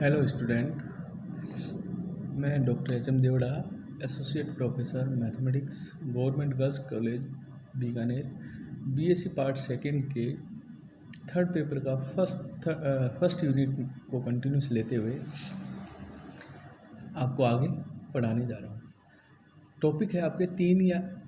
Hello student, मैं doctor H M Devda, associate professor mathematics, government girls college Bikaner, BSc part second के third paper का first unit को continues लेते हुए आपको आगे पढ़ाने जा रहा हूँ। टॉपिक है आपके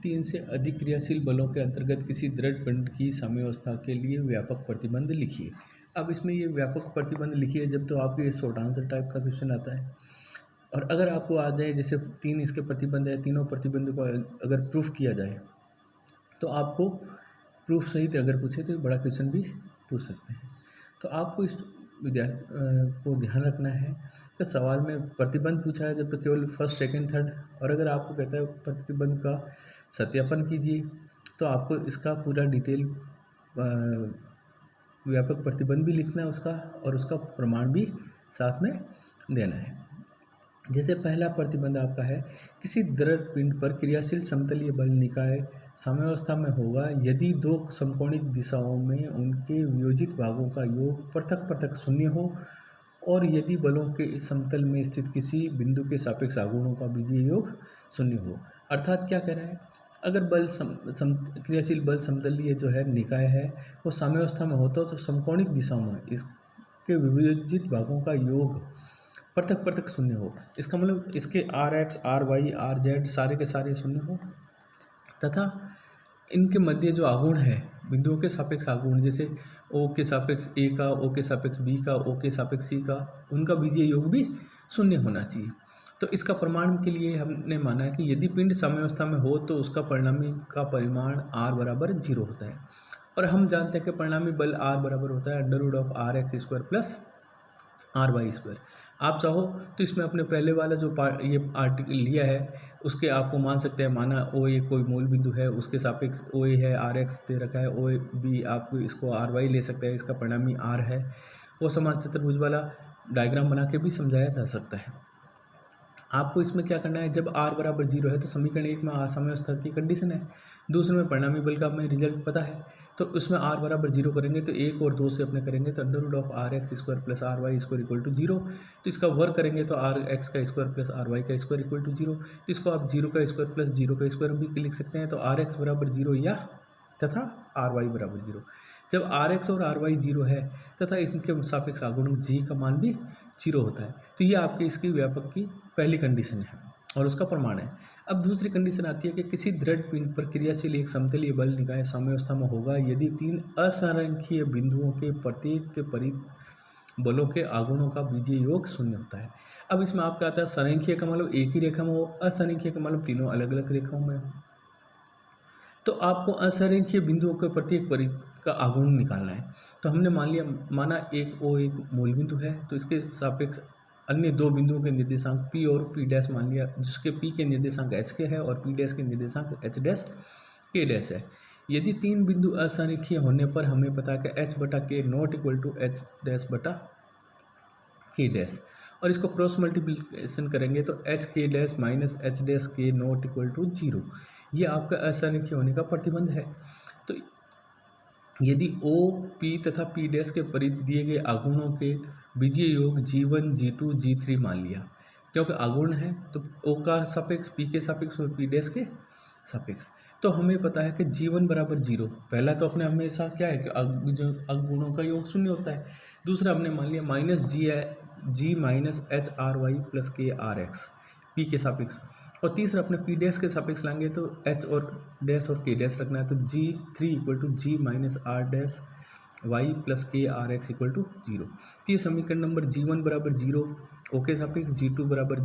तीन से अधिक क्रियाशील बलों के अंतर्गत किसी दृढ़ पिंड की साम्यावस्था के लिए व्यापक प्रतिबंध लिखिए। अब इसमें ये व्यापक प्रतिबंध लिखिए जब तो आपके शॉर्ट आंसर टाइप का क्वेश्चन आता है, और अगर आपको आ जाए जैसे तीन इसके प्रतिबंध है, तीनों प्रतिबंध को अगर प्रूफ किया जाए तो आपको प्रूफ सहित अगर पूछे तो बड़ा क्वेश्चन भी पूछ सकते हैं। तो आपको इस को ध्यान रखना है कि सवाल में प्रतिबंध पूछा है जब तो केवल फर्स्ट सेकंड थर्ड, और अगर आपको कहता है प्रतिबंध का सत्यापन कीजिए तो आपको इसका पूरा डिटेल व्यापक प्रतिबंध भी लिखना है उसका, और उसका प्रमाण भी साथ में देना है। जैसे पहला प्रतिबंध आपका है, किसी दृढ़ पिंड पर क्रियाशील समतलीय बल निकाय साम्यावस्था में होगा यदि दो समकोणिक दिशाओं में उनके वियोजित भागों का योग पृथक पृथक शून्य हो, और यदि बलों के इस समतल में स्थित किसी बिंदु के सापेक्ष आघूर्णों का बीजीय योग शून्य हो। अर्थात क्या कह रहा है, अगर बल क्रियाशील बल समतलीय जो है निकाय है वो साम्यावस्था में होता तो समकोणिक दिशाओं में इसके वियोजित भागों का योग पृथक पृथक शून्य हो। इसका मतलब इसके R X, R Y, R Z सारे के सारे शून्य हो, तथा इनके मध्य जो आघूर्ण है बिंदुओं के सापेक्ष आघूर्ण, जैसे ओ के सापेक्ष ए का, ओ के सापेक्ष बी का, ओ के सापेक्ष सी का, उनका बीजीय योग भी शून्य होना चाहिए। तो इसका प्रमाण के लिए हमने माना है कि यदि पिंड साम्यावस्था में हो तो उसका परिणामी का परिमाण r बराबर 0 होता है, और हम जानते हैं कि परिणामी बल r बराबर होता है √r(x²) प्लस r(y²). आप चाहो तो इसमें अपने पहले वाला जो ये आर्टिकल लिया है उसके आपको मान सकते हैं, माना ओ ए कोई मूल बिंदु है, उसके सापेक्ष ओ ए है, आर एक्स दे रखा है, ओ ए बी आपको इसको आर वाई ले सकते हैं, इसका परिणामी आर है, वो समान चतुर्भुज वाला डायग्राम बना के भी समझाया जा सकता है। आपको इसमें क्या करना है, जब r बराबर 0 है तो समीकरण 1 में साम्यावस्था की कंडीशन है, दूसरे में परिणामी बल का हमें रिजल्ट पता है, तो उसमें r बराबर 0 करेंगे तो 1 और 2 से अपने करेंगे तो √r(x² प्लस r(y²) 0, तो इसका वर्ग करेंगे तो r(x² प्लस r(y²) 0, तो इसको आप 0 का स्क्वायर प्लस 0 का स्क्वायर भी लिख सकते हैं, तो r(x) बराबर 0 या तथा r(y) बराबर 0। जब r(x) और r(y) 0 है तथा इनके सापेक्ष आघूर्ण g का मान भी 0 होता है, तो ये आपके इसकी व्यापक की पहली कंडीशन है और उसका प्रमाण है। अब दूसरी कंडीशन आती है कि किसी दृढ़ पिंड पर क्रियाशील एक समतलीय बल निकाय साम्यावस्था में होगा यदि तीन असंरेखीय बिंदुओं के प्रत्येक के परित बलों के आघूर्णों का बीजीय योग शून्य होता है। अब इसमें आपका आता है संरेखीय का मतलब एक ही रेखा में हो, असंरेखीय का मतलब तीनों अलग अलग रेखाओं में हो। तो आपको असंरेखीय बिंदुओं के प्रत्येक परित का आघूर्ण निकालना है। तो हमने माना एक ओ एक मूल बिंदु है, तो इसके सापेक्ष अन्य दो बिंदुओं के निर्देशांक P और P' मान लिया, जिसके P के निर्देशांक h के है और P' के निर्देशांक h' k' है। यदि तीन बिंदु असंरेखीय होने पर हमें पता है कि h/k not equal to h'/k', और इसको क्रॉस मल्टीप्लिकेशन करेंगे तो h k' minus h' not equal to 0। ये आपका असंरेखीय होने का प्रतिबंध है। तो यदि O, P तथा P' के परित दिए गए आघूर्णों के बीजीय योग G1, G2, G3 मान लिया, क्योंकि आघूर्ण है तो O का सापेक्ष P के सापेक्ष और P' के सापेक्ष, तो हमें पता है कि G1 बराबर 0। पहला तो अपने हमेशा क्या है कि जो आघूर्णों का योग शून्य होता है। दूसरा हमने मान लिया minus G minus HR(y) plus KRX P के सापेक्ष, और तीसरा अपने P' के सापेक्ष लाएंगे तो H और डैश और K' रखना है, तो G3 equal to G minus R'(y) plus KRX equal to 0। तो ये समीकरण नंबर G1 बराबर 0 O के सापेक्ष, G2 बराबर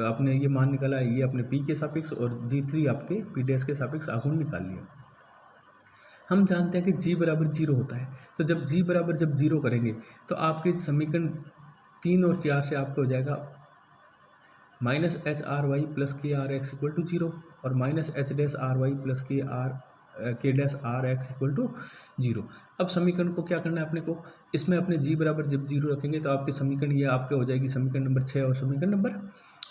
आपने ये मान निकाला है, ये अपने P के सापेक्ष, और G3 आपके P' के सापेक्ष आघूर्ण निकाल लिया। हम जानते हैं कि G बराबर 0 होता है, तो जब G बराबर जब 0 करेंगे तो आपके समीकरण 3 और 4 से आपको हो जाएगा minus HR(y) plus KRX equal to 0 और minus H'(ry) plus K'(rx) equal to 0। अब समीकरण को क्या करना है अपने को, इसमें अपने G बराबर जब 0 रखेंगे तो आपके समीकरण ये आपके हो जाएगी समीकरण नंबर 6 और समीकरण नंबर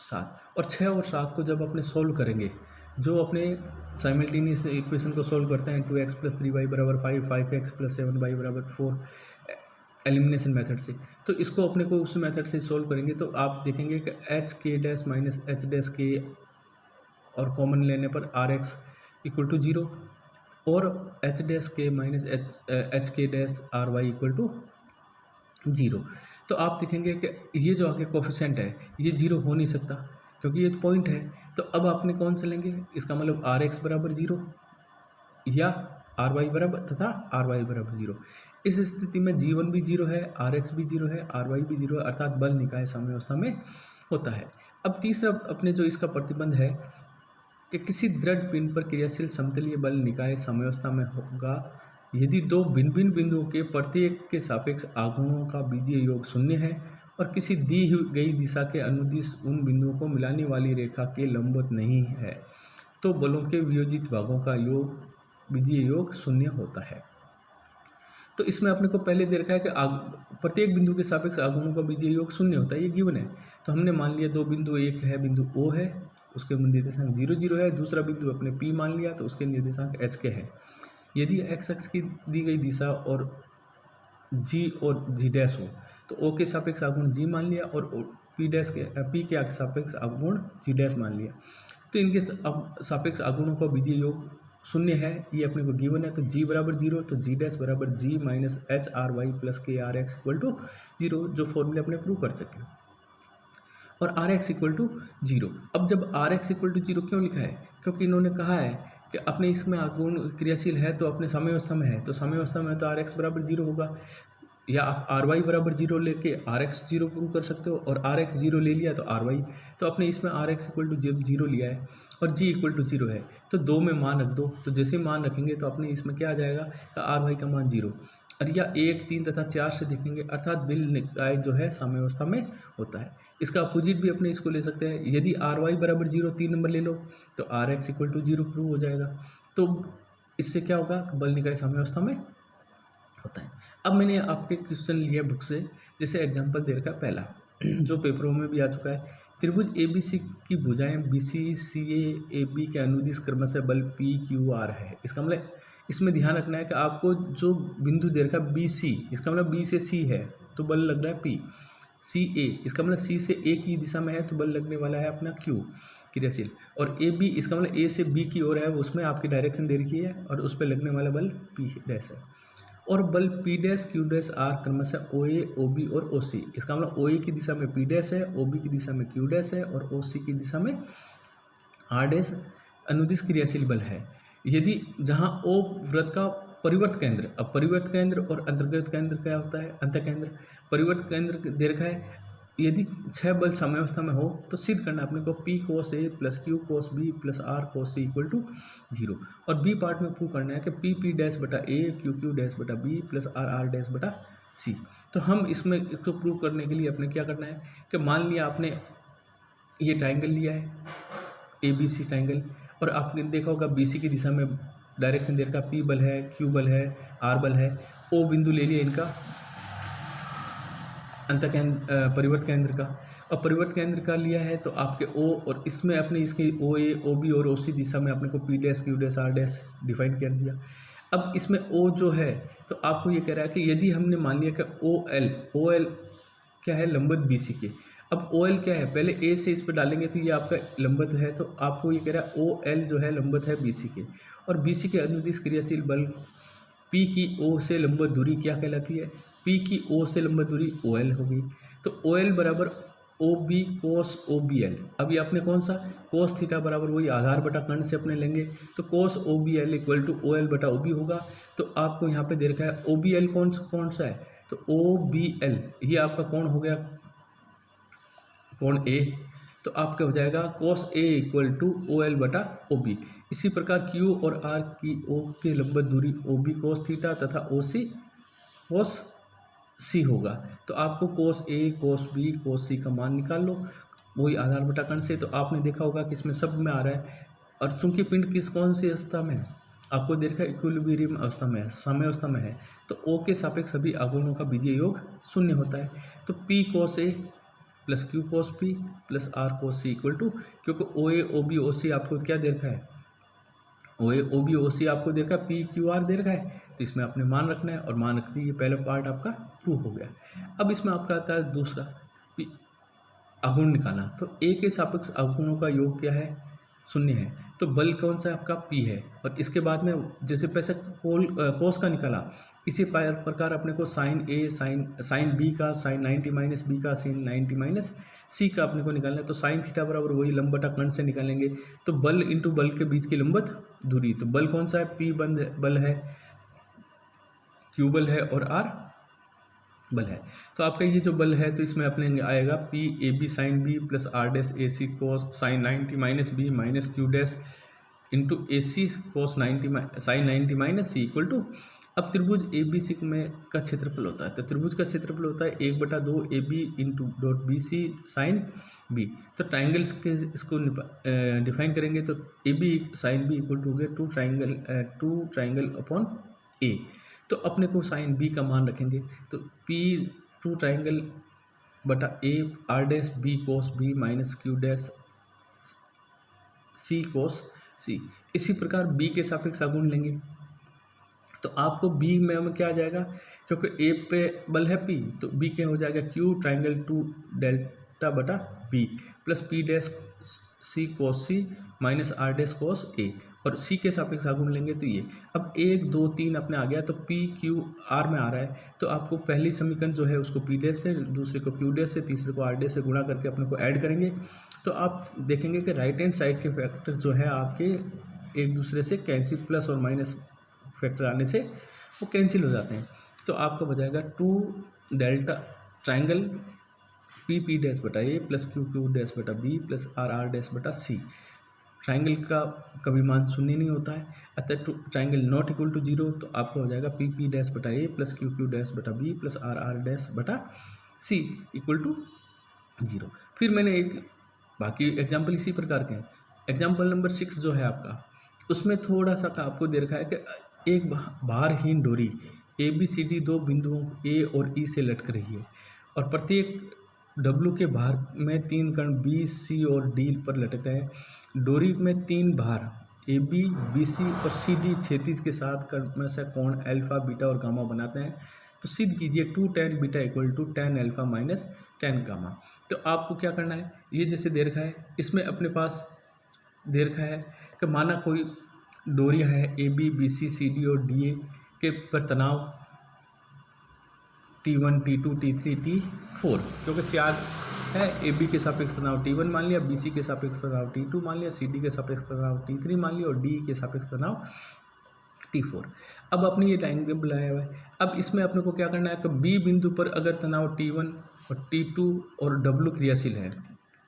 7। और 6 और 7 को जब अपने सोल्व करेंगे, जो अपने साइमल्टेनियस इक्वेशन को सोल्व करते हैं 2x प्लस 3y बराबर 5, 5x प्लस 7y बराबर 4, एलिमिनेशन मेथड से। तो इसको अपने को उस मेथड से सॉल्व करेंगे तो आप देखेंगे कि H K dash minus H dash के और कॉमन लेने पर R X equal to zero और H dash K minus H K dash R Y equal to zero. तो आप देखेंगे कि ये जो आगे कोफिशेंट है ये जीरो हो नहीं सकता क्योंकि ये पॉइंट है। तो अब आपने कौन सा लेंगे, इसका मतलब आर एक्स बराबर जीरो या आर वाई बराबर तथा आर वाई बराबर जीरो। इस स्थिति में जी वन भी जीरो है, आर एक्स भी जीरो है, आर वाई भी जीरो है, अर्थात बल निकाय साम्यावस्था में होता है। अब तीसरा अपने जो इसका प्रतिबंध है कि किसी दृढ़ पिंड पर क्रियाशील समतलीय बल निकाय साम्यावस्था में होगा यदि दो भिन्न भिन्न बिंदुओं के प्रत्येक के सापेक्ष आघूर्णों का बीजीय योग शून्य है और किसी दी गई दिशा के अनुदिश उन बिंदुओं को मिलाने वाली रेखा के लंबवत नहीं है तो बलों के वियोजित भागों का योग बीजीय योग शून्य होता है। तो इसमें अपने को पहले दे रखा है कि प्रत्येक बिंदु के सापेक्ष आघूर्णों का बीजीय योग शून्य होता है, ये गिवन है। तो हमने मान लिया दो बिंदु, एक है बिंदु O है उसके निर्देशांक 0 0 है, दूसरा बिंदु अपने P मान लिया तो उसके निर्देशांक H के है। यदि x अक्ष की दी गई दिशा और G और G डैश हो तो O के सापेक्ष आघूर्ण G मान लिया और P के सापेक्ष आघूर्ण G डैश मान लिया। तो इनके सापेक्ष आघूर्णों का बीजीय योग शून्य है, ये अपने को गिवन है। तो G बराबर जीरो तो G डैश बराबर G minus H R Y plus K R X equal to zero, जो फॉर्मूले अपने प्रूव कर सके, और R X equal to zero. अब जब R X equal to zero क्यों लिखा है, क्योंकि इन्होंने कहा है कि अपने इसमें आघूर्ण क्रियाशील है तो अपने साम्यावस्था में है, तो साम्यावस्था में तो आर एक्स बराबर जीरो होगा, या आप आर वाई बराबर जीरो लेके आर एक्स जीरो प्रूव कर सकते हो, और आर एक्स जीरो ले लिया तो आर वाई, तो अपने इसमें आर एक्स इक्वल टू जब जीरो लिया है और जी इक्वल टू जीरो है तो दो में मान रख दो, तो जैसे मान रखेंगे तो अपने इसमें क्या आ जाएगा आर वाई का मान जीरो, और या 1, 3 तथा 4 से देखेंगे अर्थात बिल निकाय जो है साम्यावस्था में होता है। इसका अपोजिट भी अपने इसको ले सकते हैं, यदि आर वाई बराबर जीरो 3 नंबर ले लो तो R X equal to zero prove हो जाएगा। तो इससे क्या होगा, बल निकाय साम्यावस्था में होता है। अब मैंने आपके क्वेश्चन लिया बुक से, जैसे एग्जांपल दे रखा है पहला जो पेपरों में भी आ चुका है, त्रिभुज ए बी सी की भुजाएं B C C A B के अनुदिश क्रमशः बल पी क्यू आर है। इसका मतलब इसमें ध्यान रखना है कि आपको जो बिंदु दे रखा है बी सी, इसका मतलब बी से सी है तो बल लग रहा है पी, सी ए इसका मतलब सी से ए की दिशा में है तो बल लगने वाला है अपना क्यू क्रियाशील, और ए बी इसका मतलब ए से बी की ओर है, उसमें आपकी डायरेक्शन दे रखी है और उस पर लगने वाला बल पी डैश है, और बल P dash Q dash R क्रमशः ओ ए ओ बी और ओ सी। इसका मतलब ओ ए की दिशा में पी डैश है, ओ बी की दिशा में क्यू डैश है और ओ सी की दिशा में आर डैश अनुदिश क्रियाशील बल है। यदि जहाँ ओ वृत्त का परिवर्त केंद्र, अब परिवर्त केंद्र और अंतर्गत केंद्र क्या होता है, अंत केंद्र, परिवर्त केंद्र दे रखा है, यदि 6 बल साम्यावस्था में हो तो सिद्ध करना अपने को P cos A plus Q cos B plus R cos C equal to zero, और बी पार्ट में प्रूव करना है कि पी पी डैश बटा ए क्यू क्यू डैश बटा B plus R R dash बटा सी। तो हम इसमें इसको प्रूव करने के लिए अपने क्या करना है कि मान लिया आपने ये ट्राइंगल लिया है ए बी सी ट्राइंगल, और आपने देखा होगा बी सी की दिशा में डायरेक्शन दे रखा पी बल है, क्यू बल है, आर बल है, ओ बिंदु ले लिया इनका परिवर्त केंद्र का, और परिवर्त केंद्र का लिया है तो आपके ओ, और इसमें अपने इसकी ओ ए ओ बी और ओ सी दिशा में अपने को P dash Q dash R dash define कर दिया। अब इसमें ओ जो है तो आपको ये कह रहा है कि यदि हमने मान लिया कि ओ एल क्या है लंबवत बी सी के, अब ओ एल क्या है पहले ए से इस पर डालेंगे तो ये आपका लंबवत है, तो आपको ये कह रहा है ओ एल जो है लंबवत है बी सी के, और बी सी के अनुदिश क्रियाशील बल पी की ओ से लंबवत दूरी क्या कहलाती है, पी की ओ से लंबवत दूरी ओ एल होगी। तो ओ एल बराबर ओ बी कोस ओ बी एल, अभी आपने कौन सा कोस थीटा बराबर वही आधार बटा कर्ण से अपने लेंगे तो cos O B L equal to O L बटा ओ बी होगा। तो आपको यहाँ पे दे रखा है ओ बी एल कौन सा है, तो ओ बी एल ये आपका कौन हो गया कोण ए, तो आपका हो जाएगा कोस ए इक्वल टू ओ एल बटा ओ बी। इसी प्रकार क्यू और आर की ओ के लंबवत दूरी ओ बी कोस थीटा तथा ओ सी कोस सी होगा। तो आपको कोस ए कोस बी कोस सी का मान निकाल लो वही आधार बटा कर्ण से। तो आपने देखा होगा कि इसमें सब में आ रहा है, और चूंकि पिंड कौन सी अवस्था में है आपको देखा इक्विलिब्रियम अवस्था में है, साम्यावस्था में है, तो ओ के सापेक्ष सभी आघूर्णों का बीजीय योग शून्य होता है। तो P cos A plus Q cos P plus R cos C equal to, क्योंकि ओ ए ओ बी ओ सी आपको क्या दे रखा है ओ बी ओ सी आपको दे रखा है, पी क्यू आर दे रखा है, तो इसमें आपने मान रखना है और मान रखते ही ये पहला पार्ट आपका प्रूव हो गया। अब इसमें आपका आता है दूसरा पी अगुण निकालना। तो ए के सापेक्ष अवगुणों का योग क्या है, शून्य है। तो बल कौन सा है आपका, पी है। और इसके बाद में जैसे पैसे कोस का निकाला, इसी प्रकार अपने को साइन ए साइन बी का साइन 90 माइनस बी का साइन 90 माइनस सी का अपने को निकालना है। तो साइन थीटा बराबर वही लंब बटा कर्ण से निकालेंगे। तो बल इंटू बल के बीच की लंबत दूरी, तो बल कौन सा है, पी बल है, क्यू बल है और आर बल है। तो आपका ये जो बल है तो इसमें अपने आएगा P A B sine B plus R dash A C cos sine 90 minus B minus Q dash into A C cos 90 sine 90 minus C equal to. अब त्रिभुज ए बी सी में का क्षेत्रफल होता है, तो त्रिभुज का क्षेत्रफल होता है 1/2 A B into dot B C sine B. तो ट्राइंगल्स के इसको डिफाइन करेंगे तो A B sine B equal to हो गया टू ट्राइंगल अपॉन ए। तो अपने को साइन बी का मान रखेंगे, तो पी 2 ट्राइंगल बटा A R dash B cos B minus Q dash C cos C. इसी प्रकार बी के सापेक्ष आघूर्ण लेंगे तो आपको बी में हमें क्या आ जाएगा, क्योंकि ए पे बल है पी, तो बी क्या हो जाएगा, क्यू ट्राइंगल 2 डेल्टा बटा B plus P dash C cos C minus R dash cos A. और सी के सापेक्ष आघूर्ण लेंगे तो ये। अब 1 2 3 अपने आ गया, तो पी क्यू आर में आ रहा है, तो आपको पहली समीकरण जो है उसको पी डैश से, दूसरे को क्यू डैश से, तीसरे को आर डैश से गुणा करके अपने को ऐड करेंगे। तो आप देखेंगे कि राइट हैंड साइड के फैक्टर जो है आपके एक दूसरे से कैंसिल, प्लस और माइनस फैक्टर आने से वो कैंसिल हो जाते हैं। तो आपका बजाएगा 2 delta triangle P P dash बटा A plus Q Q dash बटा B plus R R dash बटा सी। ट्राइंगल का कभी मान शून्य नहीं होता है, अतः ट्राइंगल नॉट इक्वल टू 0, तो आपका हो जाएगा पी पी डैश बटा A plus Q Q dash बटा B plus R R dash बटा सी इक्वल टू 0। फिर मैंने एक बाकी एग्जाम्पल इसी प्रकार के हैं। एग्जाम्पल नंबर 6 जो है आपका, उसमें थोड़ा सा आपको दे रखा है कि एक भारहीन डोरी ए बी सी डी 2 बिंदुओं ए और ई से लटक रही है और प्रत्येक डब्लू के भार में 3 कण बी सी और डी पर लटक रहे हैं। डोरी में 3 भार ए बी बी सी और सी डी क्षैतिज के साथ कण से कोण अल्फा बीटा और गामा बनाते हैं। तो सिद्ध कीजिए 2 tan beta equal to tan alpha minus tan gamma. तो आपको क्या करना है, ये जैसे दे रखा है, इसमें अपने पास दे रखा है कि माना कोई डोरियां है A B B C C D और डी ए के पर तनाव T1 T2 T3 T4, क्योंकि 4 है। ए बी के सापेक्ष तनाव T1 मान लिया, बी सी के सापेक्ष तनाव T2 मान लिया, सी डी के सापेक्ष तनाव T3 मान लिया और डी के सापेक्ष तनाव T4। अब अपने ये डायग्राम बनाया हुआ है। अब इसमें अपने को क्या करना है कि बी बिंदु पर अगर तनाव T1 और T2 और W क्रियाशील है,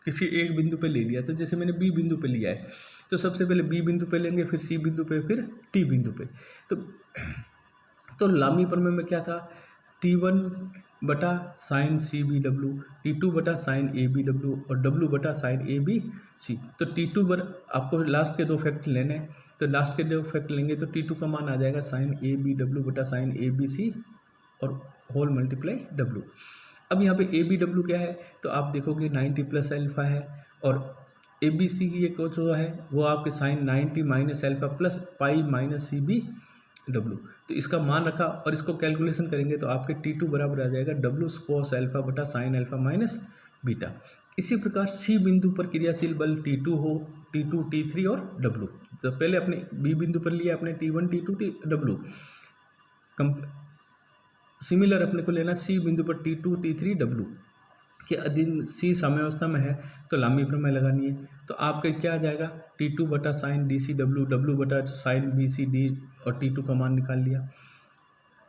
किसी एक बिंदु पे ले लिया, तो जैसे मैंने बी बिंदु पे लिया है, तो सबसे पहले बी बिंदु पे लेंगे, फिर सी बिंदु पे, फिर टी बिंदु पे। तो लामी प्रमेय में क्या था, T1 बटा साइन सी बी डब्ल्यू, T2 बटा साइन ए बी डब्ल्यू और W बटा साइन ए बी सी। तो T2 पर आपको लास्ट के 2 फैक्टर लेने हैं, तो लास्ट के 2 फैक्टर लेंगे तो T2 का मान आ जाएगा साइन ए बी डब्ल्यू बटा साइन ए बी सी और होल मल्टीप्लाई W। अब यहाँ पे ए बी डब्ल्यू क्या है, तो आप देखोगे 90 प्लस अल्फा है और ए बी सी की एक जो है वो आपके sine 90 minus alpha plus pi minus C B W. तो इसका मान रखा और इसको कैलकुलेशन करेंगे तो आपके T2 बराबर आ जाएगा डब्ल्यू कोस अल्फा बटा साइन अल्फा माइनस बीटा। इसी प्रकार सी बिंदु पर क्रियाशील बल T2 हो, T2 T3 और W। तो पहले अपने बी बिंदु पर लिया अपने T1 T2 W, सिमिलर अपने को लेना सी बिंदु पर T2 T3 W के अधीन सी साम्यावस्था में है, तो लामी प्रमेय लगानी है। तो आपका क्या आ जाएगा, T2 बटा sine D C W, W बटा साइन बी सी डी और T2 का मान निकाल लिया।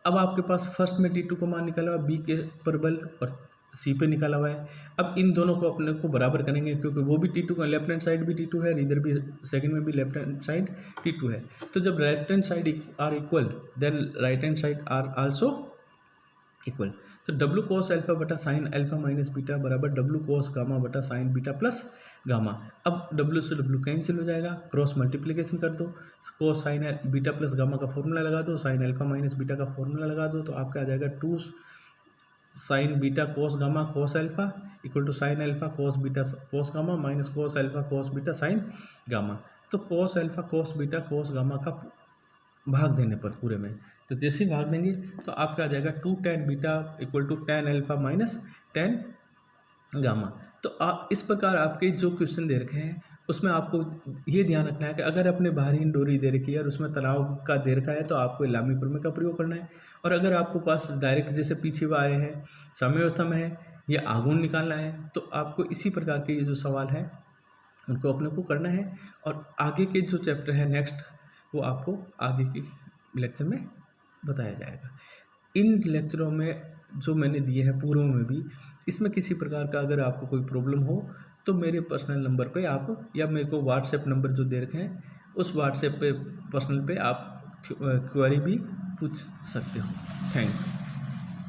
अब आपके पास फर्स्ट में T2 का मान निकाला हुआ, बी के पर बल और सी पे निकाला हुआ है। अब इन दोनों को अपने को बराबर करेंगे, क्योंकि वो भी T2 का लेफ्ट हैंड साइड भी T2 है, इधर भी सेकंड में भी लेफ्ट हैंड साइड T2 है। तो जब right hand side are equal, then right hand side are also equal. तो डब्ल्यू कोस अल्फा बटा साइन अल्फा माइनस बीटा बराबर डब्ल्यू कोस गामा बटा साइन बीटा प्लस गामा। अब डब्ल्यू से W cancel हो जाएगा, क्रॉस मल्टीप्लिकेशन कर दो, cos sine beta plus gamma का फॉर्मूला लगा दो, साइन अल्फा माइनस बीटा का फॉर्मूला लगा दो, तो आपका आ जाएगा 2 sine beta cos gamma cos alpha equal to sine alpha cos beta cos gamma minus cos alpha cos beta sine gamma. तो cos alpha cos beta cos gamma का भाग देने पर पूरे में, तो जैसे ही भाग देंगे तो आपका आ जाएगा 2 tan beta equal to tan alpha minus tan gamma. तो आप इस प्रकार आपके जो क्वेश्चन दे रखे हैं उसमें आपको ये ध्यान रखना है कि अगर अपने बाहरी डोरी दे रखी है और उसमें तनाव का दे रखा है तो आपको लामी प्रमेय का प्रयोग करना है। और अगर आपको पास डायरेक्ट जैसे पीछे वो आए हैं साम्यावस्था में है या आघूर्ण निकालना है तो आपको इसी प्रकार के ये जो सवाल हैं उनको अपने को करना है। और आगे के जो चैप्टर है नेक्स्ट वो आपको आगे के लेक्चर में बताया जाएगा। इन लेक्चरों में जो मैंने दिए हैं पूर्व में भी, इसमें किसी प्रकार का अगर आपको कोई प्रॉब्लम हो तो मेरे पर्सनल नंबर पे आप या मेरे को व्हाट्सएप नंबर जो दे रखे हैं उस व्हाट्सएप पे पर्सनल पे आप क्वेरी भी पूछ सकते हो। Thank you.